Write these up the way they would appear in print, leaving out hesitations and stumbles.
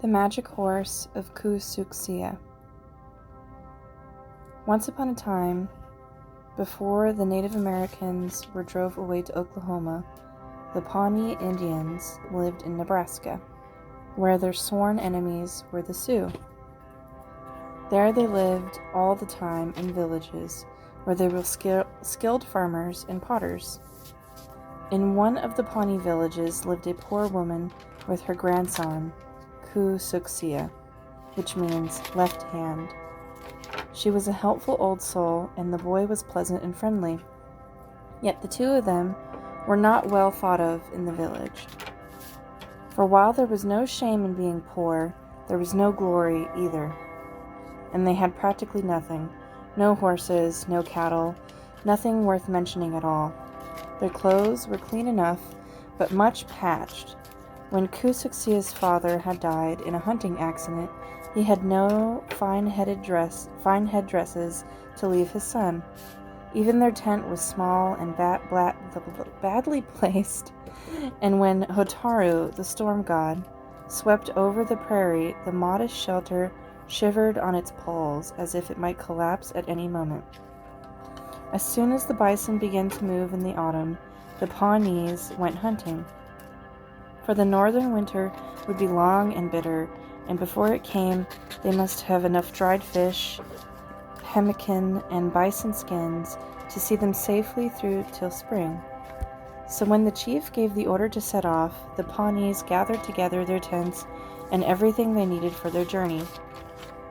The Magic Horse of Ku-Suk-Seia. Once upon a time, before the Native Americans were drove away to Oklahoma, the Pawnee Indians lived in Nebraska, where their sworn enemies were the Sioux. There they lived all the time in villages where they were skilled farmers and potters. In one of the Pawnee villages lived a poor woman with her grandson, Ku-Suk-Seia, which means left hand. She was a helpful old soul, and the boy was pleasant and friendly. Yet the two of them were not well thought of in the village. For while there was no shame in being poor, there was no glory either. And they had practically nothing. No horses, no cattle, nothing worth mentioning at all. Their clothes were clean enough, but much patched. When Ku-Suk-Seia's father had died in a hunting accident, he had no fine headdresses to leave his son. Even their tent was small and badly placed, and when Hotaru, the storm god, swept over the prairie, the modest shelter shivered on its poles as if it might collapse at any moment. As soon as the bison began to move in the autumn, the Pawnees went hunting. For the northern winter would be long and bitter, and before it came, they must have enough dried fish, pemmican, and bison skins to see them safely through till spring. So when the chief gave the order to set off, the Pawnees gathered together their tents and everything they needed for their journey.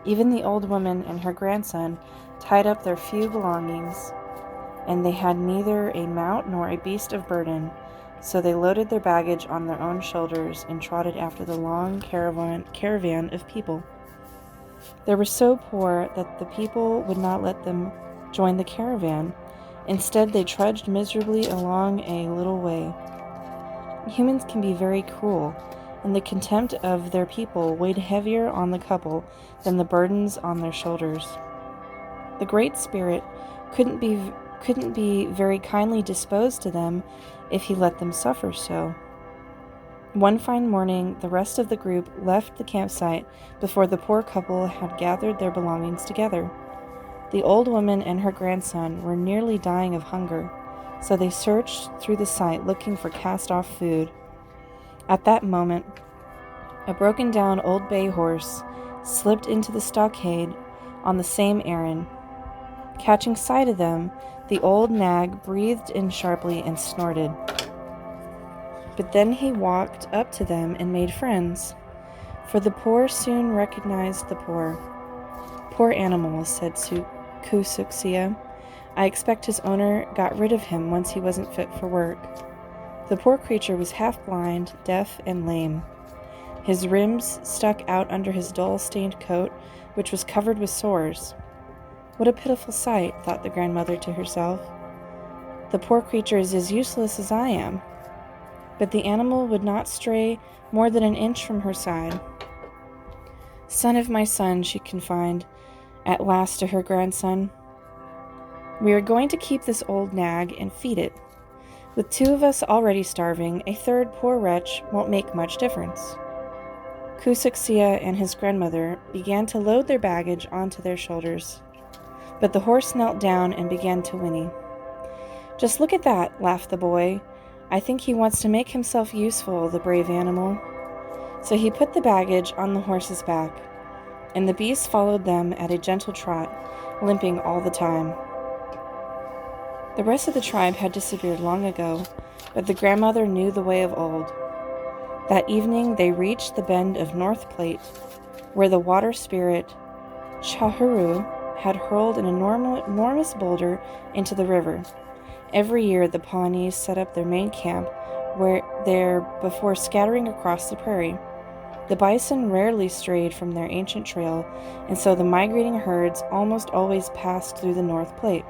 Even the old woman and her grandson tied up their few belongings, and they had neither a mount nor a beast of burden, so they loaded their baggage on their own shoulders and trotted after the long caravan of people. They were so poor that the people would not let them join the caravan. Instead, they trudged miserably along a little way. Humans can be very cruel, and the contempt of their people weighed heavier on the couple than the burdens on their shoulders. The Great Spirit couldn't be very kindly disposed to them if he let them suffer so. One fine morning, the rest of the group left the campsite before the poor couple had gathered their belongings together. The old woman and her grandson were nearly dying of hunger, so they searched through the site looking for cast-off food. At that moment, a broken-down old bay horse slipped into the stockade on the same errand. Catching sight of them, the old nag breathed in sharply and snorted. But then he walked up to them and made friends, for the poor soon recognized the poor. "Poor animal," said Ku-Suk-Seia. "I expect his owner got rid of him once he wasn't fit for work." The poor creature was half blind, deaf, and lame. His rims stuck out under his dull-stained coat, which was covered with sores. "What a pitiful sight," thought the grandmother to herself. "The poor creature is as useless as I am." But the animal would not stray more than an inch from her side. "Son of my son," she confided at last to her grandson, "we are going to keep this old nag and feed it. With two of us already starving, a third poor wretch won't make much difference." Ku-Suk-Seia and his grandmother began to load their baggage onto their shoulders. But the horse knelt down and began to whinny. "Just look at that," laughed the boy. "I think he wants to make himself useful, the brave animal." So he put the baggage on the horse's back, and the beast followed them at a gentle trot, limping all the time. The rest of the tribe had disappeared long ago, but the grandmother knew the way of old. That evening they reached the bend of North Platte, where the water spirit Chahuru had hurled an enormous boulder into the river. Every year the Pawnees set up their main camp before scattering across the prairie. The bison rarely strayed from their ancient trail, and so the migrating herds almost always passed through the North Platte.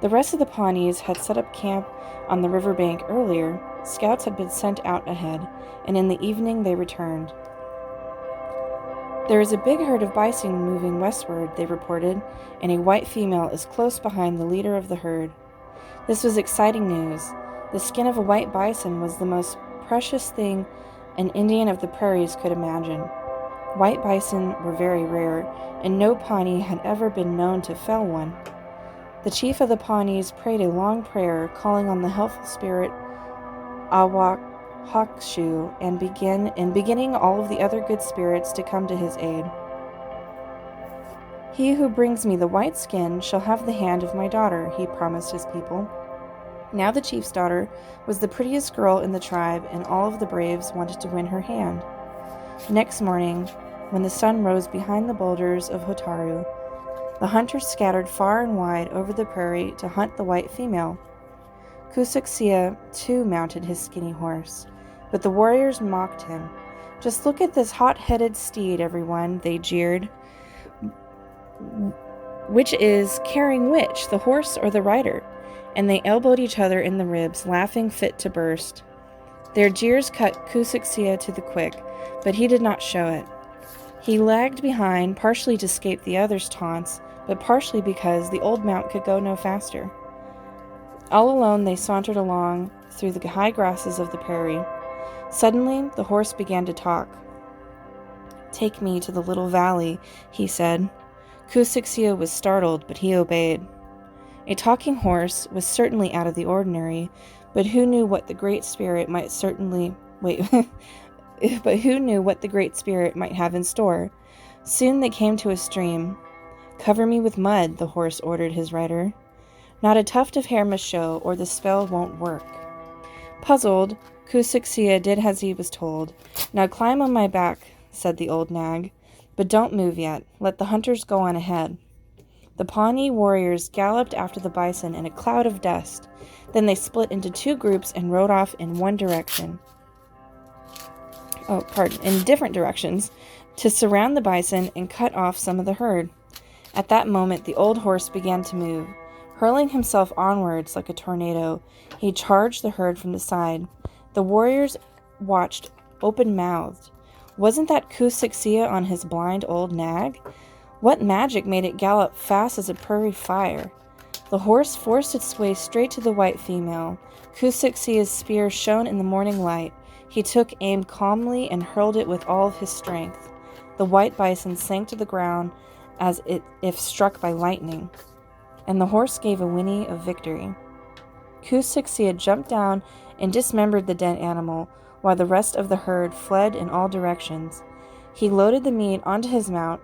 The rest of the Pawnees had set up camp on the riverbank earlier. Scouts had been sent out ahead, and in the evening they returned. "There is a big herd of bison moving westward," they reported, "and a white female is close behind the leader of the herd." This was exciting news. The skin of a white bison was the most precious thing an Indian of the prairies could imagine. White bison were very rare, and no Pawnee had ever been known to fell one. The chief of the Pawnees prayed a long prayer, calling on the helpful spirit Awak-Hakshu, and beginning all of the other good spirits to come to his aid. "He who brings me the white skin shall have the hand of my daughter," he promised his people. Now the chief's daughter was the prettiest girl in the tribe, and all of the braves wanted to win her hand. Next morning, when the sun rose behind the boulders of Hotaru, the hunters scattered far and wide over the prairie to hunt the white female. Ku-Suk-Seia too mounted his skinny horse, but the warriors mocked him. "Just look at this hot-headed steed, everyone," they jeered. "Which is carrying which, the horse or the rider?" And they elbowed each other in the ribs, laughing fit to burst. Their jeers cut Ku-Suk-Seia to the quick, but he did not show it. He lagged behind, partially to escape the others' taunts, but partially because the old mount could go no faster. All alone they sauntered along through the high grasses of the prairie. Suddenly, the horse began to talk. "Take me to the little valley," he said. Ku-Suk-Seia was startled, but he obeyed. A talking horse was certainly out of the ordinary, but who knew what the Great Spirit might have in store? Soon they came to a stream. "Cover me with mud," the horse ordered his rider. "Not a tuft of hair must show, or the spell won't work." Puzzled, Ku-Suk-Seia did as he was told. "Now climb on my back," said the old nag, "but don't move yet. Let the hunters go on ahead." The Pawnee warriors galloped after the bison in a cloud of dust. Then they split into two groups and rode off in different directions, to surround the bison and cut off some of the herd. At that moment, the old horse began to move. Hurling himself onwards like a tornado, he charged the herd from the side. The warriors watched open-mouthed. Wasn't that Ku-Suk-Seia on his blind old nag? What magic made it gallop fast as a prairie fire? The horse forced its way straight to the white female. Ku-Suk-Seia's spear shone in the morning light. He took aim calmly and hurled it with all of his strength. The white bison sank to the ground as if struck by lightning, and the horse gave a whinny of victory. Ku-Suk-Seia jumped down and dismembered the dead animal, while the rest of the herd fled in all directions. He loaded the meat onto his mount,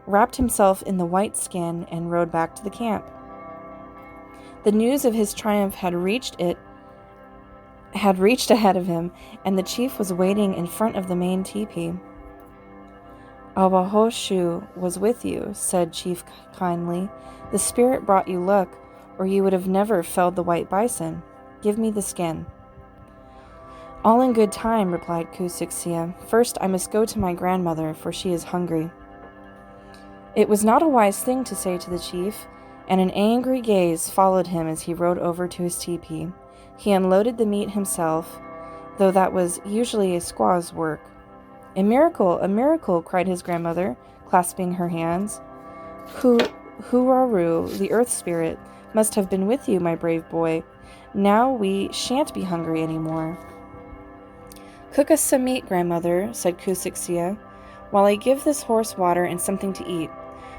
wrapped himself in the white skin, and rode back to the camp. The news of his triumph had reached ahead of him, and the chief was waiting in front of the main teepee. "Awahoshu was with you," said Chief kindly. "The spirit brought you luck, or you would have never felled the white bison. Give me the skin." "All in good time," replied Ku-Suk-Seia. "First I must go to my grandmother, for she is hungry." It was not a wise thing to say to the chief, and an angry gaze followed him as he rode over to his teepee. He unloaded the meat himself, though that was usually a squaw's work. A miracle," cried his grandmother, clasping her hands. Huraru, the earth spirit, must have been with you, my brave boy. Now we shan't be hungry any more." "Cook us some meat, grandmother," said Ku-Suk-Seia, "while I give this horse water and something to eat,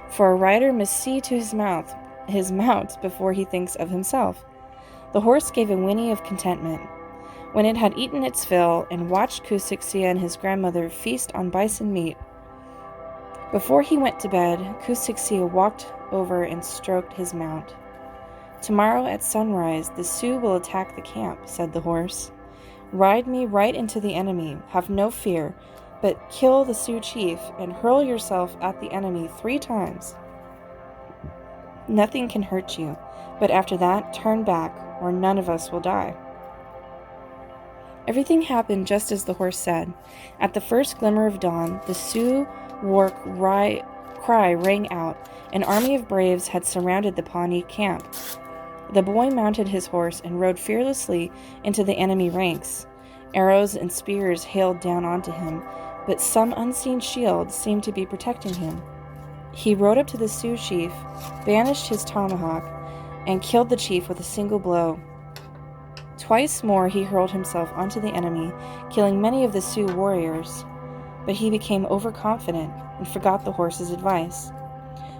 for a rider must see to his mount before he thinks of himself." The horse gave a whinny of contentment. When it had eaten its fill and watched Ku-Suk-Seia and his grandmother feast on bison meat, before he went to bed, Ku-Suk-Seia walked over and stroked his mount. "Tomorrow at sunrise, the Sioux will attack the camp," said the horse. "Ride me right into the enemy, have no fear, but kill the Sioux chief and hurl yourself at the enemy 3 times. Nothing can hurt you, but after that, turn back, or none of us will die." Everything happened just as the horse said. At the first glimmer of dawn, the Sioux war cry rang out. An army of braves had surrounded the Pawnee camp. The boy mounted his horse and rode fearlessly into the enemy ranks. Arrows and spears hailed down onto him, but some unseen shield seemed to be protecting him. He rode up to the Sioux chief, banished his tomahawk, and killed the chief with a single blow. Twice more he hurled himself onto the enemy, killing many of the Sioux warriors, but he became overconfident and forgot the horse's advice.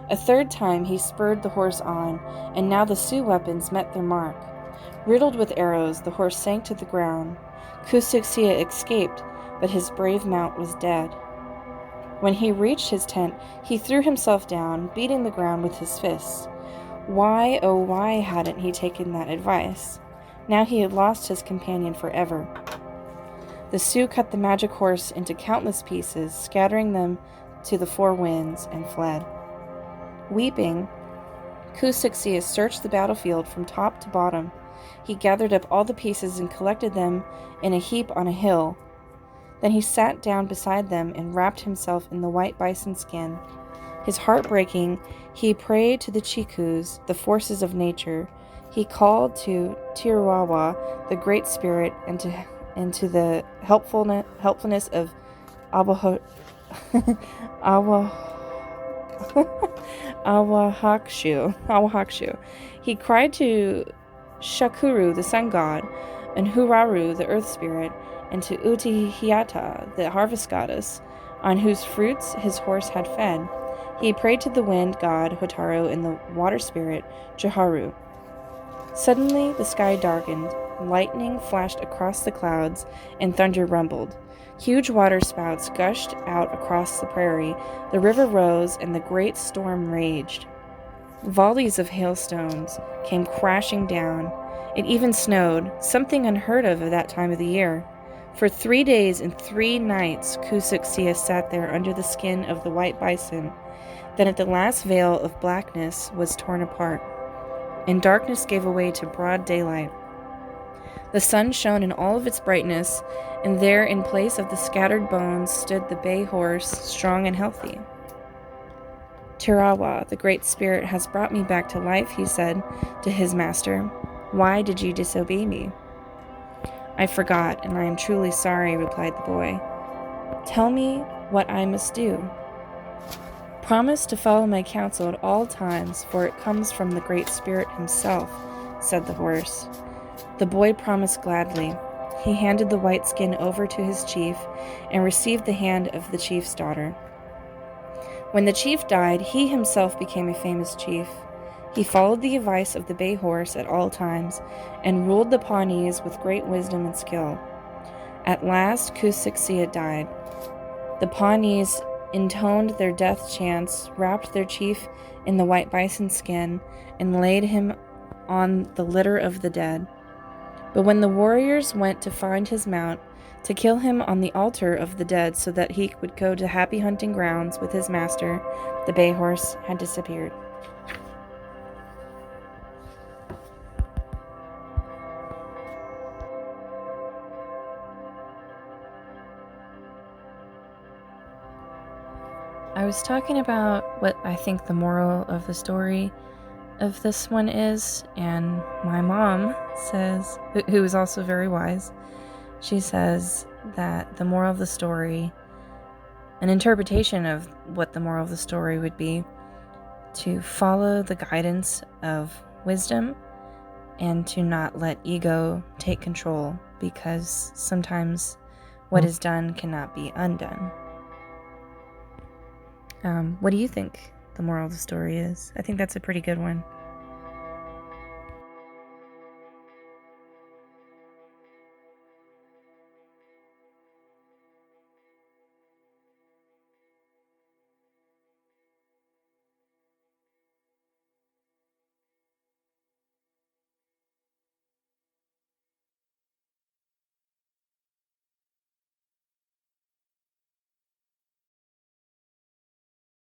A third time he spurred the horse on, and now the Sioux weapons met their mark. Riddled with arrows, the horse sank to the ground. Ku-Suk-Seia escaped, but his brave mount was dead. When he reached his tent, he threw himself down, beating the ground with his fists. Why, oh why hadn't he taken that advice? Now he had lost his companion forever. The Sioux cut the magic horse into countless pieces, scattering them to the four winds, and fled. Weeping, Ku-Suk-Seia searched the battlefield from top to bottom. He gathered up all the pieces and collected them in a heap on a hill. Then he sat down beside them and wrapped himself in the white bison skin. His heart breaking, he prayed to the Chikus, the forces of nature. He called to Tirawa, the Great Spirit, and to the helpfulness of Awahakshu. He cried to Shakuru, the sun god, and Huraru, the earth spirit, and to Utihiata, the harvest goddess, on whose fruits his horse had fed. He prayed to the wind god Hotaru and the water spirit Jaharu. Suddenly the sky darkened, lightning flashed across the clouds, and thunder rumbled. Huge water spouts gushed out across the prairie, the river rose, and the great storm raged. Volleys of hailstones came crashing down. It even snowed, something unheard of at that time of the year. For 3 days and 3 nights, Ku-Suk-Seia sat there under the skin of the white bison. Then at the last veil of blackness was torn apart, and darkness gave way to broad daylight. The sun shone in all of its brightness, and there in place of the scattered bones stood the bay horse, strong and healthy. Tirawa, the Great Spirit, has brought me back to life, he said to his master. Why did you disobey me? I forgot, and I am truly sorry, replied the boy. Tell me what I must do. Promise to follow my counsel at all times, for it comes from the Great Spirit himself, said the horse. The boy promised gladly. He handed the white skin over to his chief and received the hand of the chief's daughter. When the chief died, he himself became a famous chief. He followed the advice of the bay horse at all times and ruled the Pawnees with great wisdom and skill. At last, Ku-Suk-Seia died. The Pawnees intoned their death chants, wrapped their chief in the white bison skin, and laid him on the litter of the dead. But when the warriors went to find his mount, to kill him on the altar of the dead so that he would go to happy hunting grounds with his master, the bay horse had disappeared. I was talking about what I think the moral of the story of this one is, and my mom says, who is also very wise, she says that the moral of the story, an interpretation of what the moral of the story would be, to follow the guidance of wisdom and to not let ego take control, because sometimes what is done cannot be undone. What do you think the moral of the story is? I think that's a pretty good one.